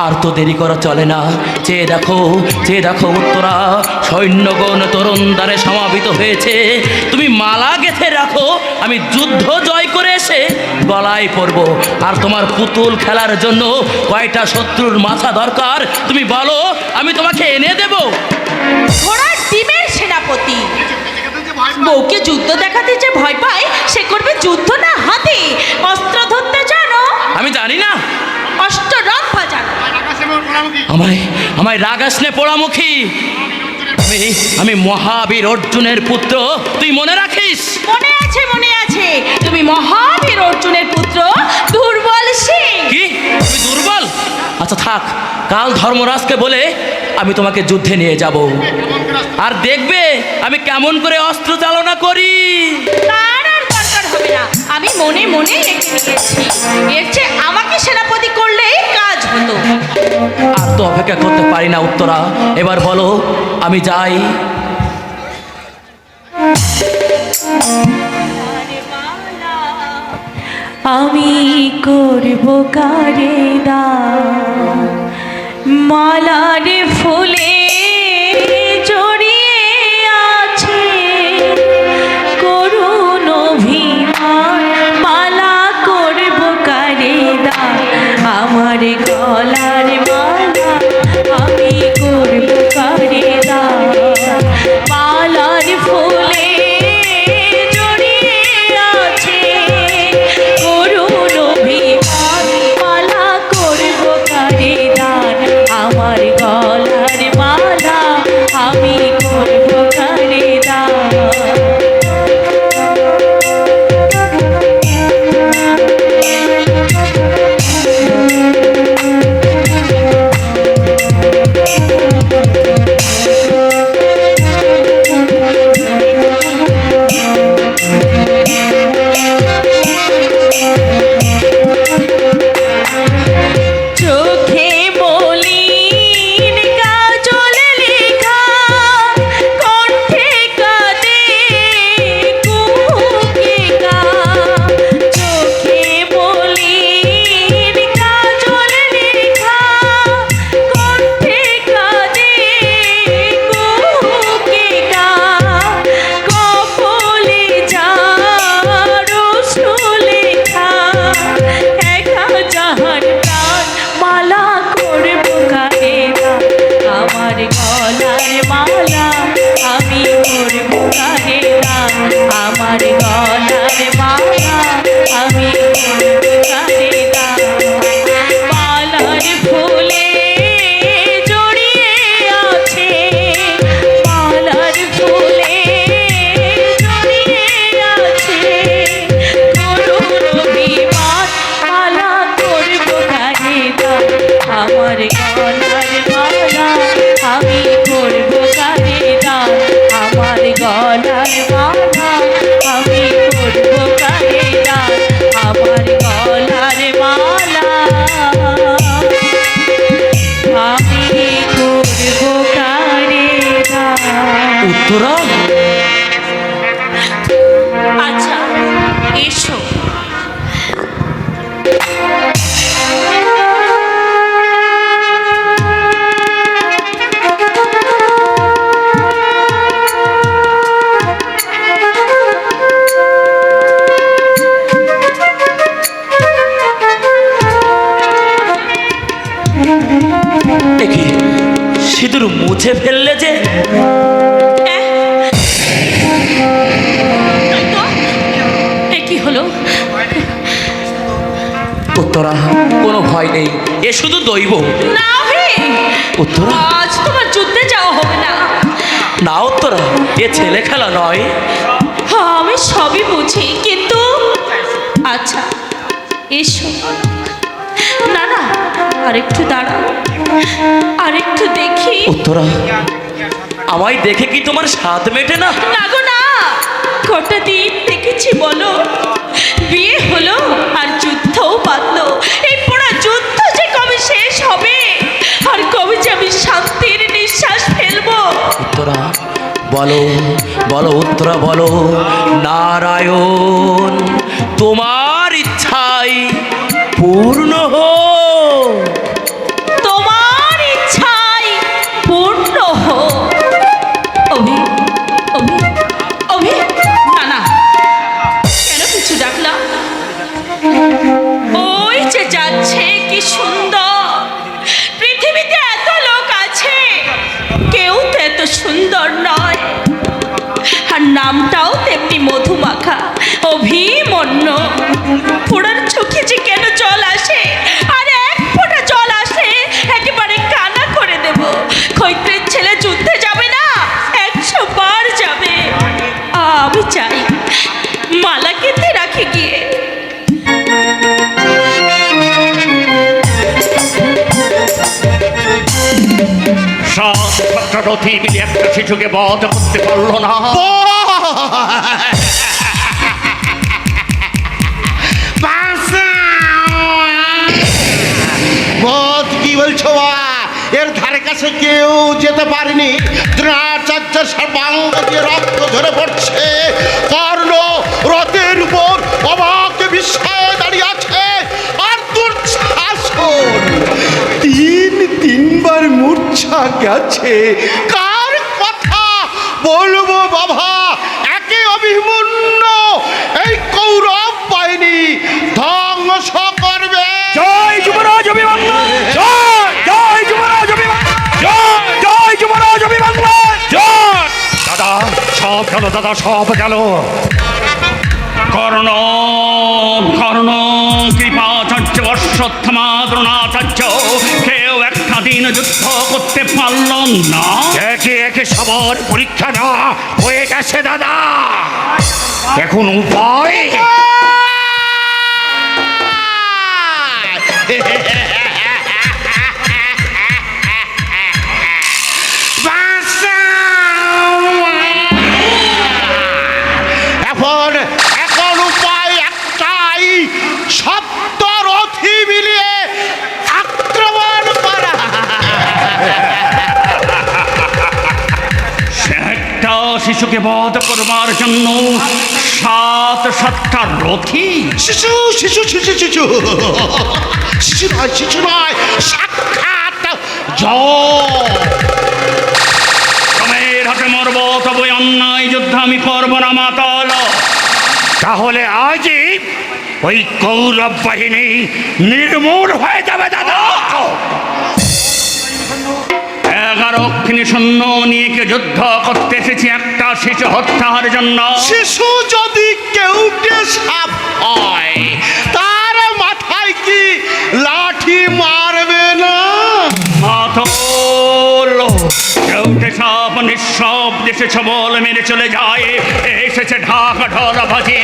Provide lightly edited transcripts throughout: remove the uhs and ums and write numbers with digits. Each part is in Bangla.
আর তো দেরি করা চলে না। চেয়ে দেখো উত্তরা, সৈন্যগণ তরুণ দ্বারে সমাবেত হয়েছে। তুমি মালা গেঁথে রাখো, আমি যুদ্ধ জয় করে এসে গলায় পরব। আর তোমার পুতুল খেলার জন্য কয়টা শত্রুর মাথা দরকার তুমি বলো, আমি তোমাকে এনে দেব। ঘোড়ার ডিমের সেনাপতি বউকে যুদ্ধ দেখাতে যে ভয় পায়, সে করবে যুদ্ধ না হাতে। অস্ত্র ধরতে জানো? আমি জানি না। অষ্টরম্ভা জানো? আমায় রাগাসনে পোড়ামুখী। আমি মহাবীর অর্জুনের পুত্র, তুই মনে রাখিস? মনে আছে, মনে আছে। তুমি মহাবীর অর্জুনের পুত্র দুর্বল সিং। কি তুমি দুর্বল? আচ্ছা থাক, কাল ধর্মরাজকে বলে আমি তোমাকে যুদ্ধে নিয়ে যাব, আর দেখবে আমি কেমন করে অস্ত্র চালনা করি। তার আর দরকার হবে না, আমি মনে মনে রেখে নিয়েছি। এর চেয়ে আমাকে সেনাপতি করলেই কাজ হতো। আর তো অপেক্ষা করতে পারি না উত্তরা, এবার বলো আমি যাই। আমি করব কারে দান, মালার ফুলে জড়িয়ে আছে করুণ অভিমান। মালা করব কারে দান, আমার গলার মালা আমি করব কারে দান। মালার ফুলে জড়িয়ে আছে করুণ অভিমান, মালা করব কারে দান, আমার গলার মালা আমি করব কারে দান। চোখে মলিন কাজল লেখা, কণ্ঠে কাঁদে কুহুকিকা। চোখে মলিন কাজল লেখা, কণ্ঠে কাঁদে কুহুকিকা। কপলে যার অশ্রু লেখা, একা যাহার প্রাণ মালা করব কারে দান, আমার গলার মালা আমি করব কারে দান, আমার গলার মালা আমি করব কারে দান। মালার ফুলে জড়িয়ে আছে, মালার ফুলে জড়িয়ে আছে করুণ অভিমান, মালা করব কারে দান, আমার গলার মালা আমি করব কারে দান, আমার গলার মালা আমি করব কারে দান, আমার গলার মালা আমি করব কারে দান। উত্তরা, আচ্ছা এসো। দেখি সিঁদুর মুছে ফেললে যে। কি হলো? উত্তরা, কোনো ভয় নেই, এ শুধু দৈব। না হে উত্তরা, আজ তোমার যুদ্ধে যাওয়া হবে না। না উত্তরা, এ ছেলে খেলা নয়। আমি সবই বুঝি, কিন্তু আচ্ছা এসো। না না, আরেকটু দাঁড়াও, আরেকটু দেখি। উত্তরা, আমায় দেখে কি তোমার স্বাদ মেটে না? না গো না, কটা দিন দেখেছি বলো, বিয়ে হলো আর যুদ্ধও বাঁধলো। এই পোড়া যুদ্ধ যে কবে শেষ হবে, আর কবে যে আমি শান্তির নিঃশ্বাস ফেলবো। উত্তরা বলো, বলো উত্তরা বলো। নারায়ণ তোমার ইচ্ছাই পূর্ণ হোক। তো দশটা রথি মিলে একটা শিশুকে বধ করতে পারলো না। বধ কি বলছো বাবা? এর ধারে কাছে কেউ যেতে পারেনি। দ্রোণাচার্যের সর্বাঙ্গ দিয়ে রক্ত ঝরে পড়ছে। কর্ণ রথের উপর অবাক বিস্ময়ে দাঁড়িয়ে আছে। আর দুঃশাসন তিনবার মূর্ছা গেছে। কার কথা বলবো বাবা? একে অভিমন্যু এই কৌরব বাহিনী ধ্বংস করবে। জয় যুবরাজ অভিমন্যু, জয় জয় যুবরাজ অভিমন্যু, জয় জয় যুবরাজ অভিমন্যু, জয়। দাদা সব গেল, দাদা সব গেল। কর্ণ কর্ণ কৃপাচার্য অশ্বত্থামা দ্রোণাচার্য কেউ একটা দিন যুদ্ধ করতে পারল না। একে একে সবার পরীক্ষা না হয়ে গেছে দাদা। এখন উপায় এখন উপায় একটাই, সপ্তরথী মিলিয়ে আক্রমণ করা। একটা শিশুকে বধ করবার জন্য সাতটা রথী। শিশু শিশু শিশু শিশু শিশু নয়, শিশু নয়, সাক্ষাৎ রমের হাতে মরব, তবে অন্যায় যুদ্ধ আমি করব না মাতাল। তাহলে আজই ওই কৌরব বাহিনী নির্মূল হয়ে যাবে দাদা। 11 অক্ষিণী সৈন্য নিয়ে কে যুদ্ধ করতে এসেছি একটা শিশু হত্যার জন্য। শিশু যদি কেউটে সাপ হয় তার মাথায় কি লাঠি মারবে না? মাতল কেউটে সাপ নিঃশব্দে এসে ছবল মেরে চলে যায়। এসেছে ঢাকা ঢোলা বাজে,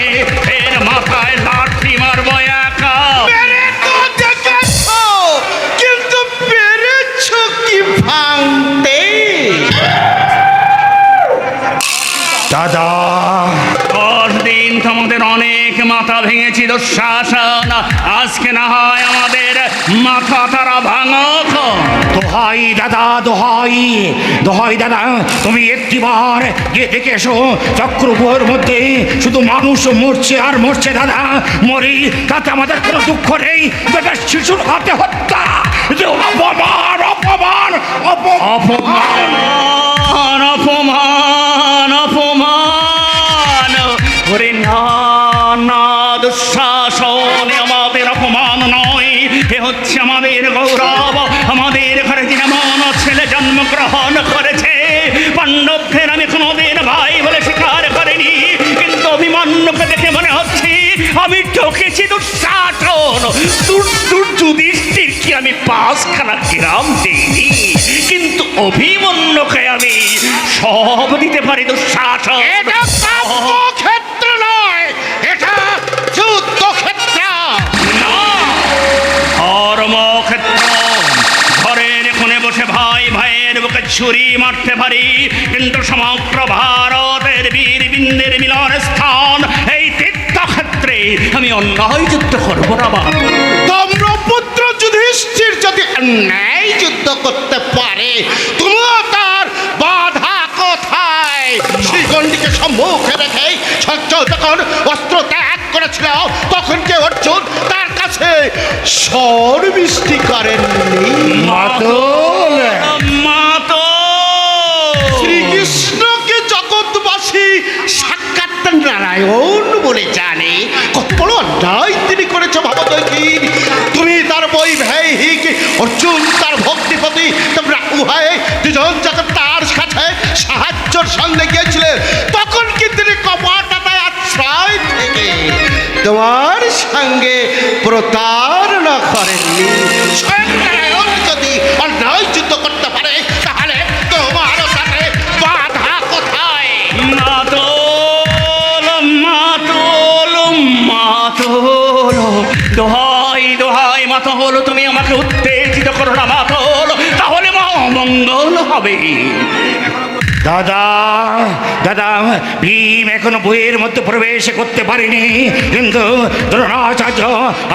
এর মাথায় লাঠি মারবো একা। পেরে তো দেখেছো, কিন্তু পেরেছো কি ভাঙতে? দাদা 10 দিন তোমাদের অনেক মাথা ভেঙেছি দুঃশাসন, আজকে না হয় আমাদের মাথা তারা ভাঙক। দোহাই দাদা, দোহাই দোহাই দাদা, তুমি একটিবার গিয়ে দেখে এসো চক্রপুরের মধ্যে শুধু মানুষ মরছে আর মরছে দাদা। মরি তাতে আমাদের কোনো দুঃখ নেই। বেটা শিশুর হাতে হত্যা, যে অপমান অপমান অপমান অপমান অপমান। ওরে না না, দুঃশাসন আমাদের অপমান নয়, এ হচ্ছে আমাদের গৌরব। আমাদের ঘরে যেমন ছেলে জন্মগ্রহণ করেছে, পাণ্ডবদের আমি কোনোদিন ভাই বলে স্বীকার করিনি, কিন্তু অভিমন্যুকে দেখে মনে হচ্ছে আমি ঠকেছি। দুঃশাসন যুধিষ্ঠির কি আমি 5খানা গ্রাম দিইনি, কিন্তু অভিমন্যুকে আমি সব দিতে পারি। দুঃশাসন এটা ক্ষেত্র নয়, এটা যুদ্ধক্ষেত্র। ধর্মক্ষেত্র। ঘরের কোণে বসে ভাই ভাইয়ের বুকে ছুরি মারতে পারি, কিন্তু সমগ্র ভারতের বীর বিন্দের মিলন স্থান এই তীর্থক্ষেত্রে আমি অন্যায় যুদ্ধ করবো না। ধর্মপুত্র যুধিষ্ঠির যদি ন্যায় যুদ্ধ করতে পারে, তুমিও তার বাধা কোথায়? শ্রীগণ্ডিকে সম্মুখে রেখে সহ্য যখন অস্ত্র ত্যাগ করেছিল, তখন কে অর্জুন তার কাছে স্বর বৃষ্টি করেননি? মাতল মাতল শ্রীকৃষ্ণকে জগৎবাসী সাক্ষাৎ নারায়ণ বলে জানে। কত বড় অন্যায় তিনি করেছে ভাবো দেখি। তুমি তার বৈবাহিক, অর্জুন তার ভক্তিপতি, তোমরা উভয়ে দুজন যখন তার সাথে সাহায্যর সঙ্গে গিয়েছিলেন, তখন কি তিনি কপটতায় আশ্রয় থেকে তোমার সঙ্গে প্রতারণা করেননি? স্বয়ং নারায়ণ যদি অন্যায় যুদ্ধ করতে পারে, তাহলে তোমার সাথে বাধা কোথায়? মাতল মাতল মাতল, দোহাই দোহাই মাতল, তুমি আমাকে উত্তেজিত করো না মাতল। তাহলে অমঙ্গল হবে। দাদা দাদা, ভীম এখনো বইয়ের মধ্যে প্রবেশ করতে পারেনি, কিন্তু দ্রোণাচার্য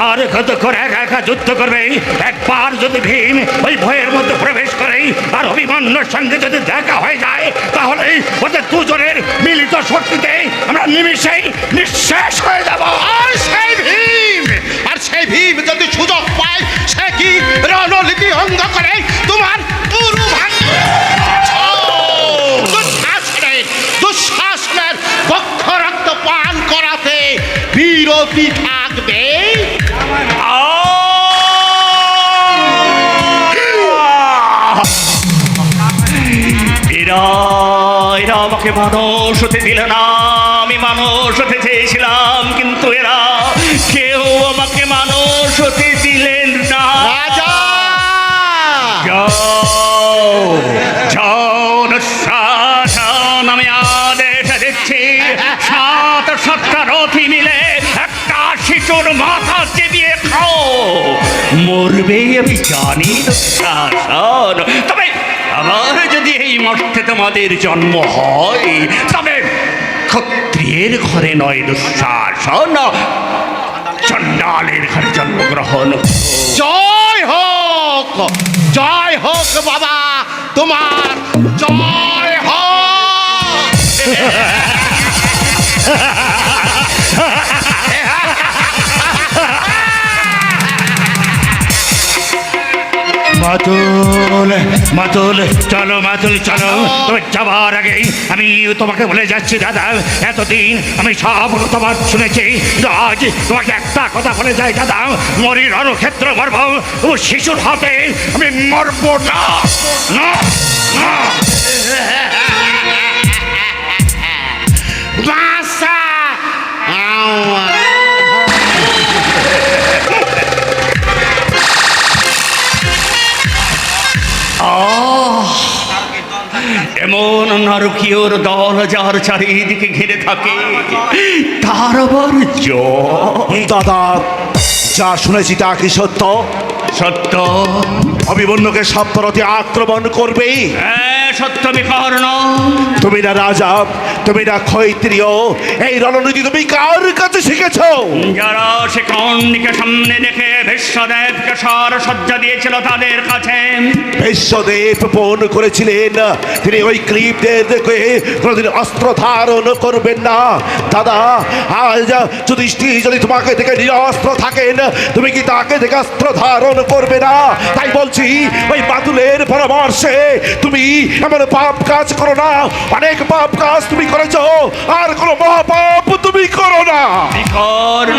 আর কত করে একা একা যুদ্ধ করবে। একবার যদি ভীম ওই বইয়ের মধ্যে প্রবেশ করে আর অভিমন্যুর সঙ্গে যদি দেখা হয়ে যায়, তাহলে ওদের দুজনের মিলিত শক্তিতে আমরা নিমিষেই নিঃশেষ হয়ে যাব। আর সেই ভীম যদি সুযোগ পায়, সে কি রণনীতি ভঙ্গ করে তোমার পুরো দুঃশাসনের বক্ষ রক্ত পান করাতে বিরতি থাকবে? এরা আমাকে মানুষ হতে দিল না। আমি মানুষ হতে চেয়েছিলাম, কিন্তু এরা কেউ আমাকে মানুষ হতে দিলেন না। রাজা আমি আদেশ দিচ্ছি, 7-7টা রথি মিলে একটা শিশুর মাথা চেপিয়ে খাও। মরবে আমি জানি দুঃশাসন, তবে আবার যদি এই মর্তে তোমাদের জন্ম হয়, তবে ক্ষত্রিয়ের ঘরে নয় দুঃশাসন, চণ্ডালের ঘরে জন্মগ্রহণ। জয় হোক, জয় হোক বাবা, তোমার জয় হোক। মাতুল মাতুল চলো, মাতুল চলো। তবে যাবার আগে আমি তোমাকে বলে যাচ্ছি দাদা, এতদিন আমি সব তোমার শুনেছি, আজ তোমাকে একটা কথা বলে যাই দাদা, মরি রণক্ষেত্র মরব, ও শিশুর হাতে আমি মরব না, না, না। বাসা এমন নারকীয়র দল যার চারিদিকে ঘিরে থাকে, তার আবার জয়। দাদা, যা শুনেছি তা কি সত্য? সত্য। অভিমন্যুকে সপ্তরথী আক্রমণ করবে? হ্যাঁ, সত্য বিকর্ণ। তুমি না রাজা, তুমি না ক্ষত্রিয়, এই রণনীতি তুমি কার কাছে শিখেছ? যারা সে কর্ণিকে সামনে দেখে বিশ্বদেবকে সজ্জা দিয়েছিল তাদের কাছে। বিশ্বদেব পণ করেছিলেন তিনি ওই ক্লিপদের দেখে কোনোদিন অস্ত্র ধারণ করবেন না। দাদা, আজ যুধিষ্ঠির যদি তোমাকে দেখে নিরস্ত্র থাকেন, তুমি কি তাকে দেখে অস্ত্র ধারণ করবে না? তাই বলছি, ওই বাতুলের পরামর্শে তুমি এমন পাপ কাজ করো না। অনেক পাপ কাজ তুমি করেছো, আর কোনো মহাপাপ তুমি করো না। বিকর্ণ।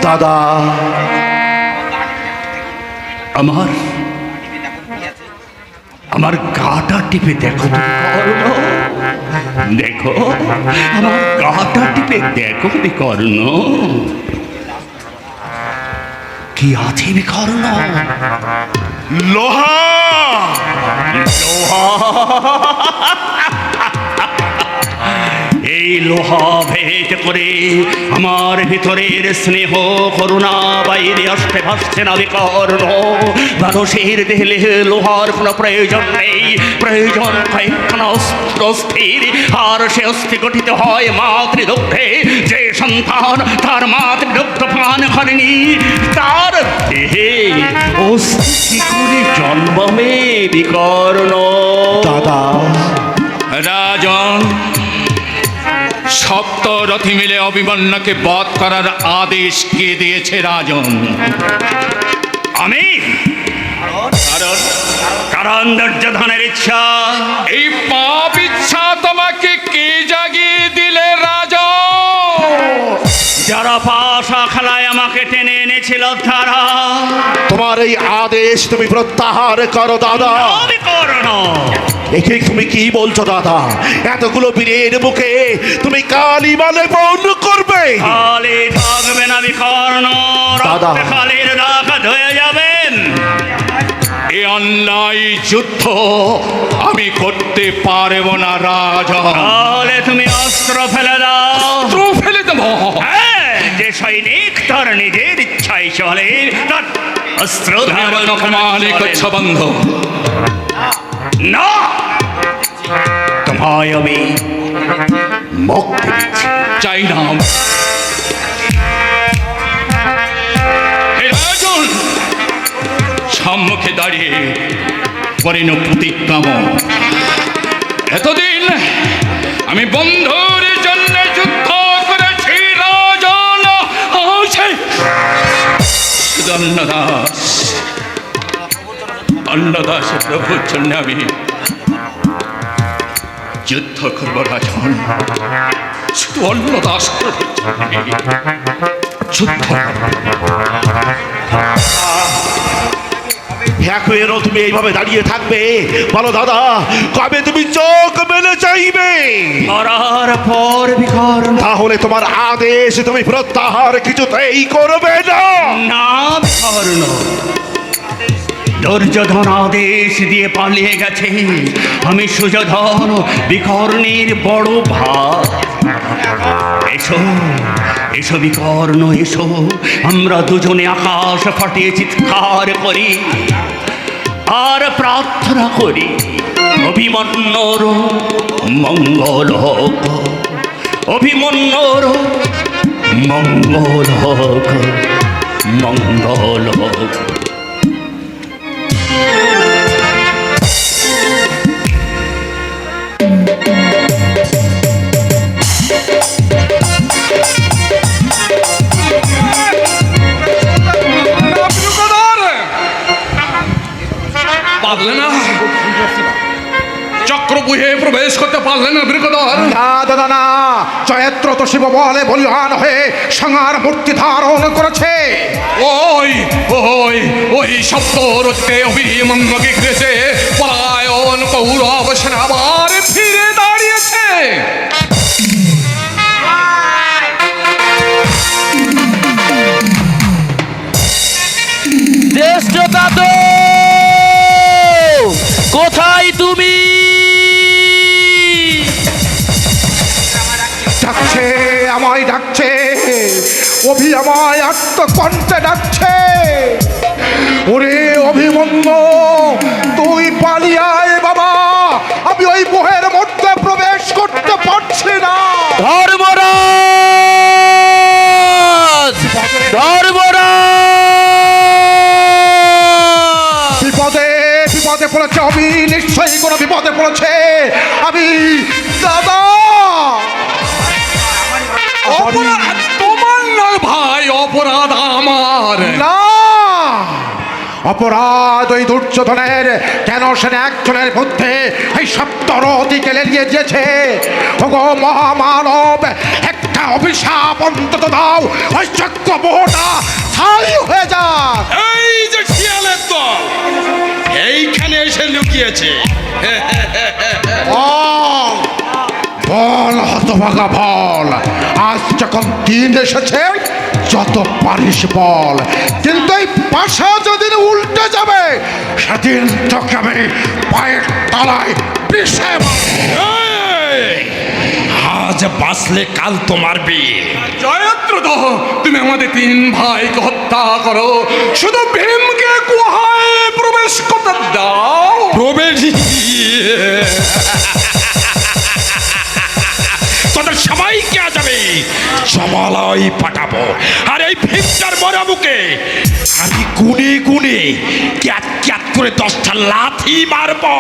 দাদা, আমার গাটা টিপে দেখো তো বিকর্ণ। দেখো, আমার গাটা টিপে দেখো বিকর্ণ, কি আছে বিকর্ণ? লোহা। এই লোহা ভেদ করে আমার ভিতরের স্নেহ করুণা বাইরে আসতে ভাসছে না বিকর্ণ। মানুষের দেহে লোহার কোনো প্রয়োজন নেই, প্রয়োজন কয়েকখানা অস্থির, আর সে অস্থি গঠিত হয় মাতৃদুগ্ধে। যে সন্তান তার মাতৃদুগ্ধ পান করেনি, তার দেহে অস্থি কি করে জন্মাবে বিকর্ণ? দাদা, রাজন, সপ্তরথী মিলে অভিমন্যুকে বধ করার আদেশ কে দিয়েছে রাজন? আমি। কারণ দুর্যোধনের ইচ্ছা। এই পাপ ইচ্ছা তোমাকে কে জাগিয়ে দিলে রাজন? যারা পাশা খেলায় আমাকে টেনে এনেছিল তারা। তোমার এই আদেশ তুমি প্রত্যাহার করো দাদা। বিকর্ণ, একে তুমি কি বলছো দাদা? এতগুলো বীরের মুখে তুমি কালী মালে পণ করবে? খালি থাকবে না বিকর্ণ, দাদা। রক্তে খালির দাগ ধুয়ে যাবেন। এ অন্যায় যুদ্ধ আমি করতে পারবো না রাজন। তাহলে তুমি অস্ত্র ফেলে দাও। অস্ত্র ফেলে দেবো? হ্যাঁ, যে সৈনিক তার নিজের ইচ্ছায় চলে, তার অস্ত্র তুমি আমার ধারণ অপমানই চলে করছ বন্ধ। না, তোমায় আমি মুক্তি দিচ্ছি। চাই না। হে রাজন, সম্মুখে দাঁড়িয়ে করিন প্রতিজ্ঞাম। এতদিন আমি বন্ধুর জন্য যুদ্ধ করেছি রাজন, আছে শুধু অন্নদাস, অন্নদাস প্রভুর জন্য আমি যুদ্ধ করবো রাজন। শুধু অন্নদাস প্রভুর জন্য যুদ্ধ করবো। এখনো তুমি এইভাবে দাঁড়িয়ে থাকবে? বলো দাদা, কবে তুমি চোখ মেলে চাইবে? মরার পর বিকর্ণ তাহলে তোমার আদেশ তুমি প্রত্যাহার কিছুতেই করবে না? না বিকর্ণ, দুর্যোধন আদেশ দিয়ে পালিয়ে গেছে। আমি সুযোধন বিকর্ণের বড় ভাই। এসো এসো বিকর্ণ, এসো, আমরা দুজনে আকাশ ফাটিয়ে চিৎকার করি আর প্রার্থনা করি, অভিমন্যুর মঙ্গল হোক, অভিমন্যুর মঙ্গল হোক, মঙ্গল হোক। পারলে না, চক্রবুহে প্রবেশ করতে পারলে না বৃকদর? না দাদা না, জয়ত্র তো শিব বলে বলিয়ান হয়ে সংহার মূর্তি ধারণ করেছে। ওই ওই ওই শব্দ রচিতে অভিমন্যকে ঘিরেছে পলায়ন কৌরব সেনা আবার ফিরে দাঁড়িয়েছে। জ্যেষ্ঠ দাদু, কোথায় তুমি? ডাকছে, আমায় ডাকছে, অভি আমায় আত্মকণ্ঠে ডাকছে। ওরে অভিমন্যু, তুই পালিয়ে আয় বাবা, আমি ওই মোহের মধ্যে প্রবেশ করতে পারছি না। ধর্মরাজ, ধর্মরাজ! বিপদে বিপদে পড়েছে অভি, নিশ্চয়ই কোনো বিপদে পড়েছে। আমি দাদা, অপরাধ তোমার নয় ভাই, অপরাধ আমার। না, অপরাধ ওই দুর্যোধনের। কেন সে একজনের মধ্যে এই সপ্তরথীকে লেলিয়ে দিয়েছে? ওগো মহামানব, একটা অভিশাপ অন্তত দাও, ওই চক্রবহটা ছাই হয়ে যাক। এই যে শিয়ালের দল এইখানে এসে লুকিয়েছে। বল, বল হতভাগা বল, আজ যখন দিন এসেছে যত পারিস বল, কিন্তু এই পাশা যেদিন উল্টে যাবে সেদিন তোকে আমি পায়ের তলায় পিষে আজ বাঁচলে কাল তোমার বিয়ে। জয়দ্রথ, তুমি আমাদের তিন ভাইকে হত্যা করো, শুধু ভীমকে গুহায় প্রবেশ করতে দাও। প্রবেশ তোদের সবাইকে আজ আমি জমালয় পাঠাবো, আর এই ভিমটার বড় বুকে আমি গুনে গুনে ক্যাত ক্যাত করে 10টা লাথি মারবো।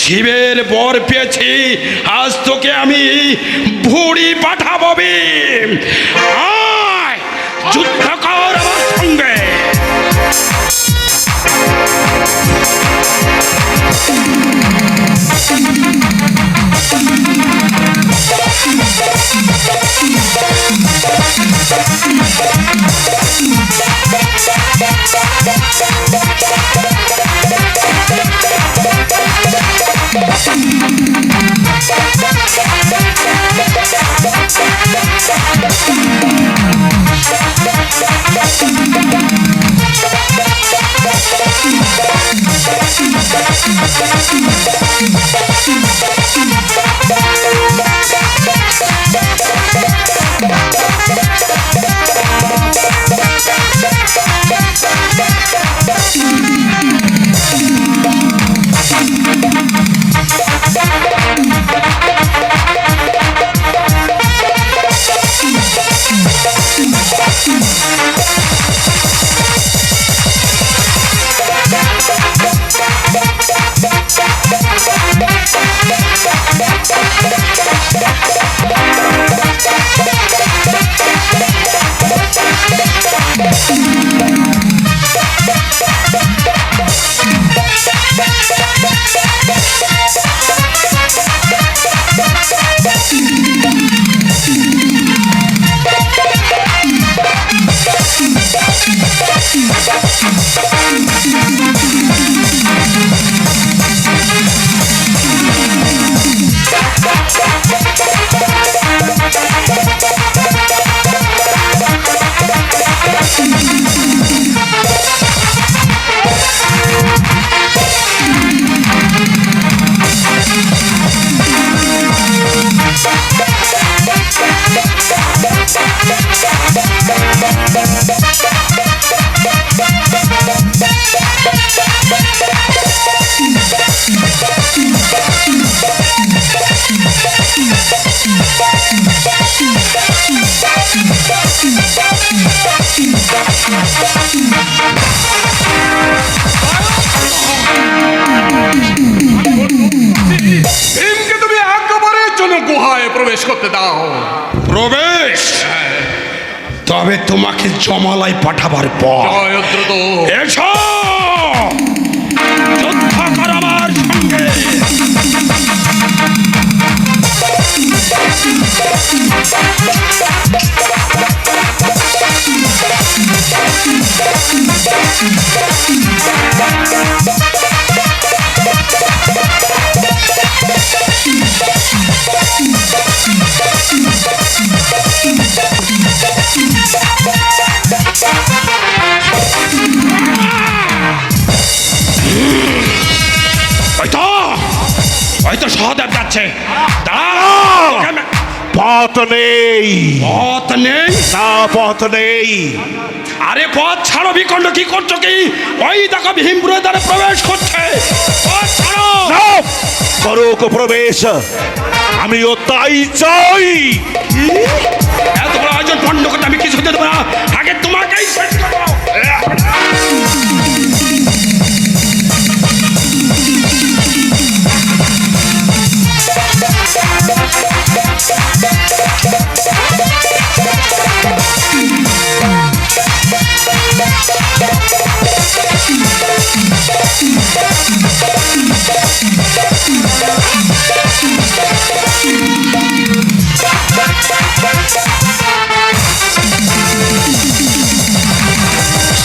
শিবের বর পেয়েছি, আজ তোকে আমি ভুড়ি পাঠাবো। আয়, যুদ্ধ কর আমার সঙ্গে। Thank you. ভীমকে তুমি একেবারে জন্য গুহায় প্রবেশ করতে দাও। প্রবেশ? তবে তোমাকে জমালয় পাঠাবার পর জয়দ্রত এসো, যুদ্ধ কর আমার সঙ্গে। হয়তো সহদেব যাচ্ছে, দাঁড়াও। পথ নেই, পথ নেই? না পথ নেই। আরে পথ ছাড়ো বিকণ্ড, কি করছো কি? ওই দেখো ভীমপুরের দ্বারে প্রবেশ করছে, পথ ছাড়ো। না, করুক প্রবেশ, আমিও তাই চাই। এত বড় আয়োজন পণ্ড করতে আমি কিছু দেবো না, আগে তোমাকেই শেষ করবো।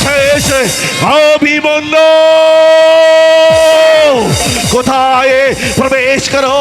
শেষ অভিমন্যু, কোথায় প্রবেশ করো।